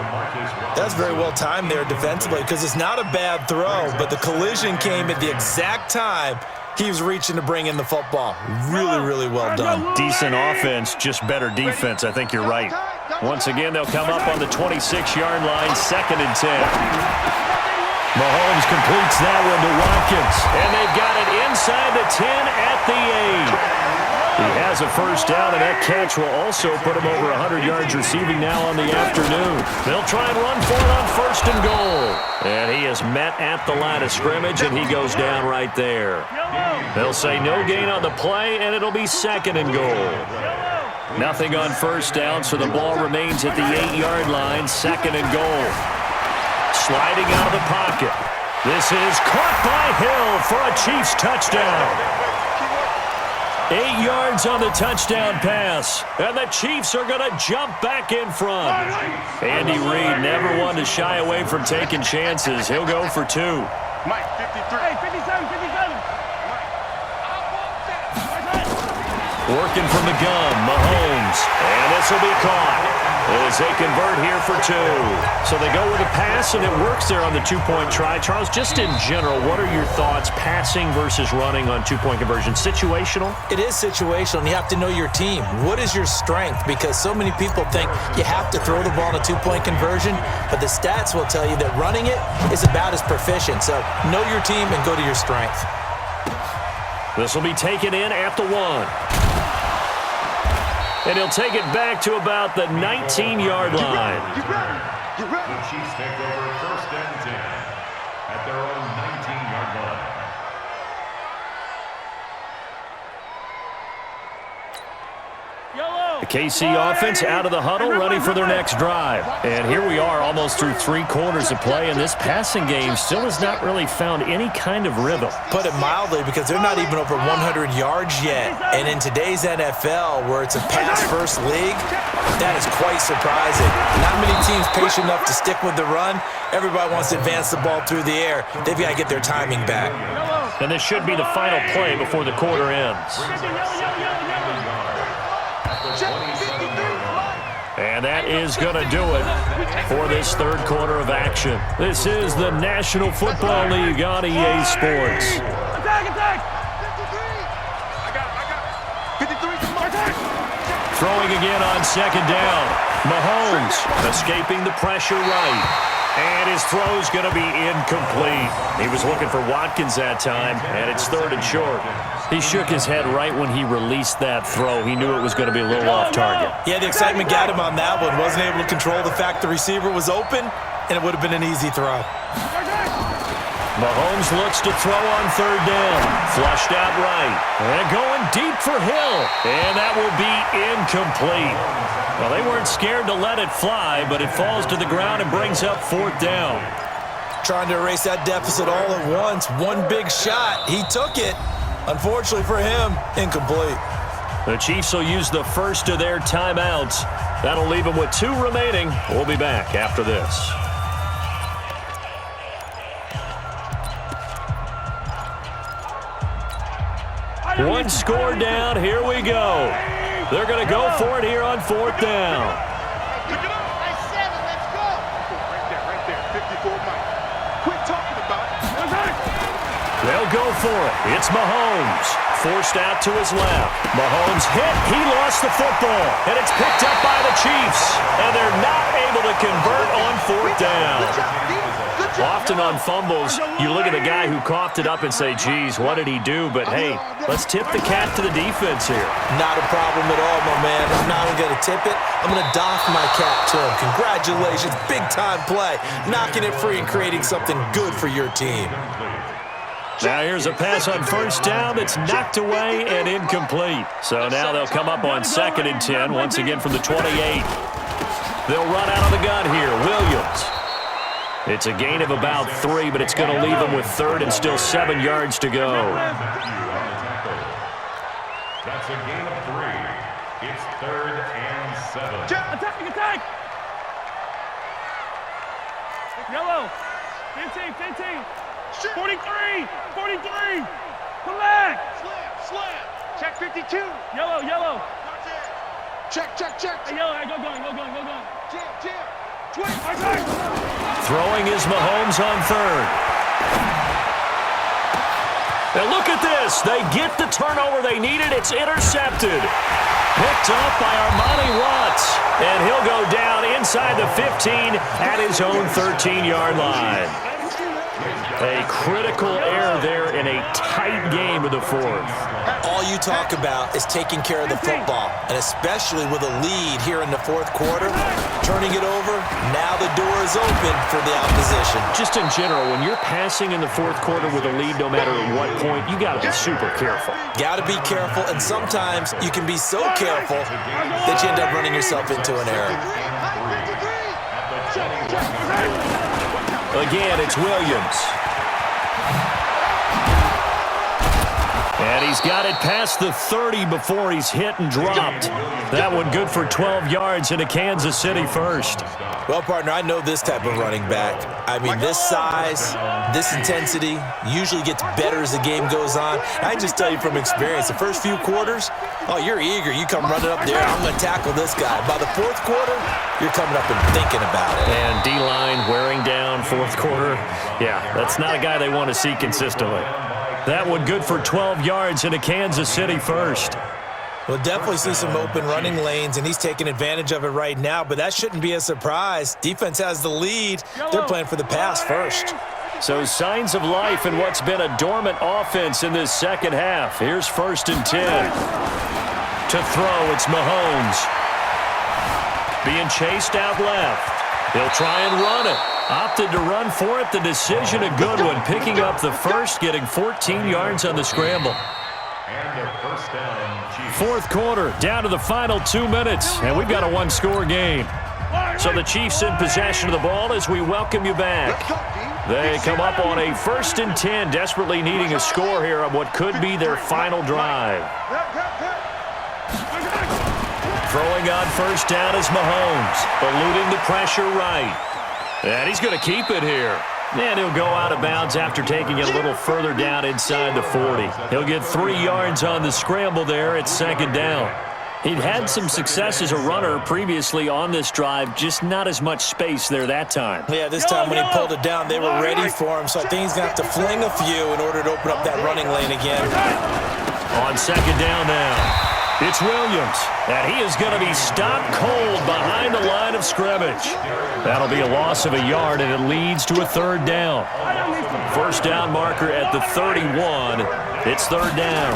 That's very well timed there defensively because it's not a bad throw, but the collision came at the exact time he was reaching to bring in the football. Really, really well done. Decent offense, just better defense. I think you're right. Once again, they'll come up on the 26-yard line, second and 10. Mahomes completes that one to Watkins, and they've got it inside the 10 at the 8. He has a first down, and that catch will also put him over 100 yards receiving now on the afternoon. They'll try and run for it on first and goal. And he is met at the line of scrimmage, and he goes down right there. They'll say no gain on the play, and it'll be second and goal. Nothing on first down, so the ball remains at the 8-yard line, second and goal. Sliding out of the pocket. This is caught by Hill for a Chiefs touchdown. 8 yards on the touchdown pass, and the Chiefs are going to jump back in front. Andy Reid never one to shy away from taking chances. He'll go for 2. Mike, 53. Hey, 57, 57. Working from the gun, Mahomes, and this will be caught. as they convert here for two. So they go with a pass, and it works there on the two-point try. Charles, just in general, what are your thoughts passing versus running on two-point conversion? Situational? It is situational, and you have to know your team. What is your strength? Because so many people think you have to throw the ball in a two-point conversion, but the stats will tell you that running it is about as proficient. So know your team and go to your strength. This will be taken in at the 1. And he'll take it back to about the 19-yard line. You ready? The Chiefs take over first and 10 at their own 19-yard line. The KC offense out of the huddle, ready for their next drive. And here we are almost through 3 quarters of play, and this passing game still has not really found any kind of rhythm. Put it mildly, because they're not even over 100 yards yet. And in today's NFL, where it's a pass-first league, that is quite surprising. Not many teams patient enough to stick with the run. Everybody wants to advance the ball through the air. They've got to get their timing back. And this should be the final play before the quarter ends. And that is going to do it for this third quarter of action. This is the National Football League on EA Sports. Attack! 53. Throwing again on second down. Mahomes escaping the pressure right. And his throw's going to be incomplete. He was looking for Watkins that time, and it's third and short. He shook his head right when he released that throw. He knew it was going to be a little off target. Yeah, the excitement got him on that one. Wasn't able to control the fact the receiver was open, and it would have been an easy throw. Mahomes looks to throw on third down. Flushed out right. And going deep for Hill. And that will be incomplete. Well, they weren't scared to let it fly, but it falls to the ground and brings up fourth down. Trying to erase that deficit all at once. One big shot. He took it. Unfortunately for him, incomplete. The Chiefs will use the first of their timeouts. That'll leave them with 2 remaining. We'll be back after this. One score down. Here we go. They're going to go for it here on fourth down. Let's go. Right there. 54 Mike. Quit talking about it. They'll go for it. It's Mahomes. Forced out to his left. Mahomes hit. He lost the football. And it's picked up by the Chiefs. And they're not able to convert on fourth down. Often on fumbles, you look at the guy who coughed it up and say, geez, what did he do? But, hey, let's tip the cap to the defense here. Not a problem at all, my man. I'm not even going to tip it. I'm going to doff my cap to him. Congratulations. Big-time play. Knocking it free and creating something good for your team. Now here's a pass on first down that's knocked away and incomplete. So now they'll come up on 2nd and 10, once again from the 28. They'll run out of the gun here. Williams. It's a gain of about 3, but it's going to leave them with 3rd and still 7 yards to go. That's a gain of 3. It's 3rd and 7. Attack! Yellow. 15. 43. Come back. Slam. Check 52. Yellow. Check. Hey, yellow. Go going. Jam. Throwing is Mahomes on 3rd. Now look at this. They get the turnover they needed. It's intercepted. Picked up by Armani Watts. And he'll go down inside the 15 at his own 13-yard line. A critical error there in a tight game of the 4th. All you talk about is taking care of the football, and especially with a lead here in the 4th quarter, turning it over, now the door is open for the opposition. Just in general, when you're passing in the 4th quarter with a lead, no matter at what point, you got to be super careful. Got to be careful, and sometimes you can be so careful that you end up running yourself into an error. Again, it's Williams. And he's got it past the 30 before he's hit and dropped. That one good for 12 yards into Kansas City first. Well, partner, I know this type of running back. I mean, this size, this intensity usually gets better as the game goes on. I just tell you from experience, the first few quarters, oh, you're eager. You come running up there, I'm going to tackle this guy. By the fourth quarter, you're coming up and thinking about it. And D-line wearing down fourth quarter. Yeah, that's not a guy they want to see consistently. That one good for 12 yards into Kansas City first. We'll definitely see some open running lanes, and he's taking advantage of it right now, but that shouldn't be a surprise. Defense has the lead. They're playing for the pass first. So signs of life in what's been a dormant offense in this second half. Here's 1st and 10. To throw, it's Mahomes. Being chased out left. He'll try and run it. Opted to run for it. The decision, a good one. Picking up the first, getting 14 yards on the scramble. And a first down, Chiefs. Fourth quarter, down to the final 2 minutes, and we've got a one-score game. So the Chiefs in possession of the ball as we welcome you back. They come up on a 1st and 10, desperately needing a score here on what could be their final drive. Throwing on first down is Mahomes, eluding the pressure right. And he's going to keep it here. And he'll go out of bounds after taking it a little further down inside the 40. He'll get 3 yards on the scramble there at 2nd down. He'd had some success as a runner previously on this drive, just not as much space there that time. Yeah, this time when he pulled it down, they were ready for him, so I think he's going to have to fling a few in order to open up that running lane again. On 2nd down now. It's Williams, and he is going to be stopped cold behind the line of scrimmage. That'll be a loss of a yard, and it leads to a 3rd down. First down marker at the 31. It's 3rd down.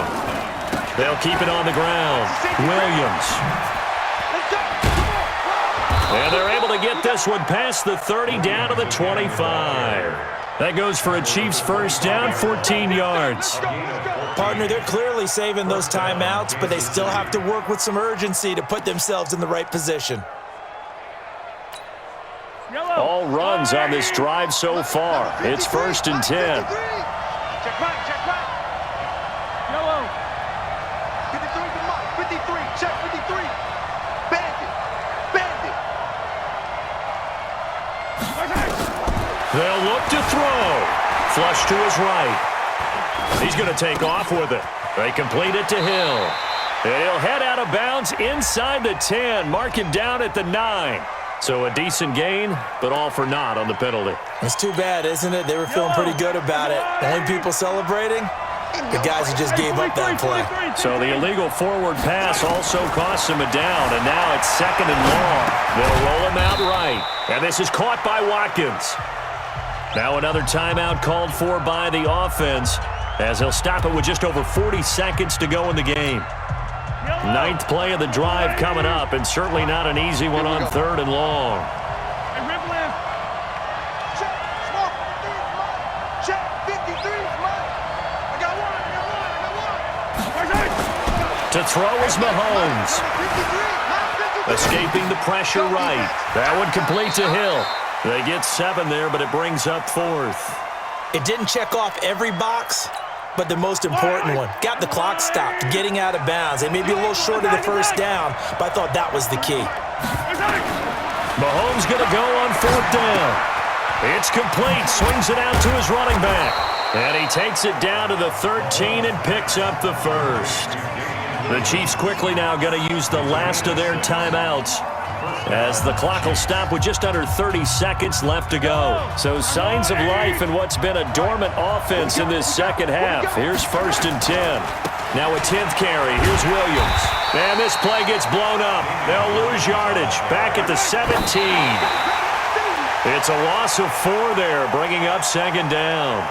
They'll keep it on the ground. Williams. And they're able to get this one past the 30 down to the 25. That goes for a Chiefs first down, 14 yards. Partner, they're clearly saving those timeouts, but they still have to work with some urgency to put themselves in the right position. All runs on this drive so far. It's 1st and 10. Check right, check right. Yellow. 53 to Mike. 53, check 53. Bandit. Bandit. They'll look to throw. Flush to his right. He's going to take off with it. They complete it to Hill. And he'll head out of bounds inside the 10, mark him down at the 9. So a decent gain, but all for naught on the penalty. It's too bad, isn't it? They were feeling pretty good about it. The only people celebrating, the guys who just gave up that play. So the illegal forward pass also costs him a down, and now it's 2nd and long. They'll roll him out right, and this is caught by Watkins. Now another timeout called for by the offense, as he'll stop it with just over 40 seconds to go in the game. 9th play of the drive coming up, and certainly not an easy one on 3rd and long. To throw is Mahomes. Escaping the pressure right. That one complete to Hill. They get 7 there, but it brings up 4th. It didn't check off every box, but the most important one. Got the clock stopped, getting out of bounds. They may be a little short of the first down, but I thought that was the key. Mahomes going to go on 4th down. It's complete. Swings it out to his running back. And he takes it down to the 13 and picks up the first. The Chiefs quickly now going to use the last of their timeouts, as the clock will stop with just under 30 seconds left to go. So signs of life in what's been a dormant offense in this second half. Here's 1st and 10. Now a 10th carry. Here's Williams. And this play gets blown up. They'll lose yardage. Back at the 17. It's a loss of 4 there, bringing up 2nd down.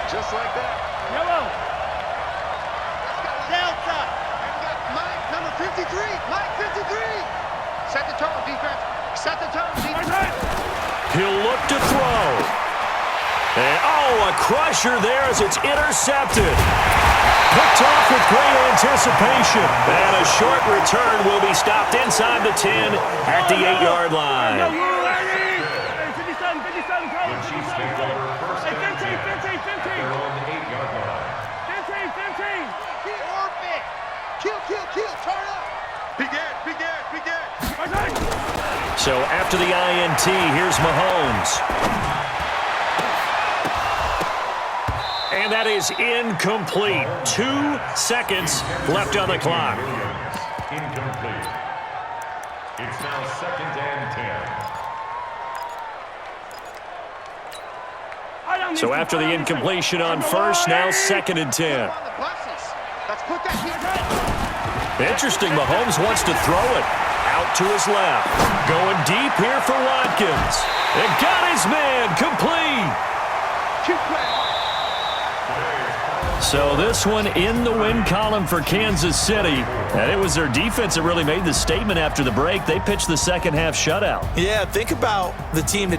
Just like that. Yellow. Delta. Mike, number 53. Mike, 53. Set the tone, defense. Set the tone, defense. He'll look to throw. And, a crusher there as it's intercepted. Picked off with great anticipation. And a short return will be stopped inside the 10 at the 8-yard line. The Chiefs take over first and 10 at their own 8-yard line. 15. Orbit. Kill. Turn up. Begin. So after the INT, here's Mahomes. And that is incomplete. 2 seconds left on the clock. Incomplete. It's now 2nd and 10. So after the incompletion on first, now 2nd and 10. Let's put that here. Interesting, Mahomes wants to throw it. Out to his left. Going deep here for Watkins. And got his man complete. So this one in the win column for Kansas City. And it was their defense that really made the statement after the break. They pitched the second half shutout. Yeah, think about the team that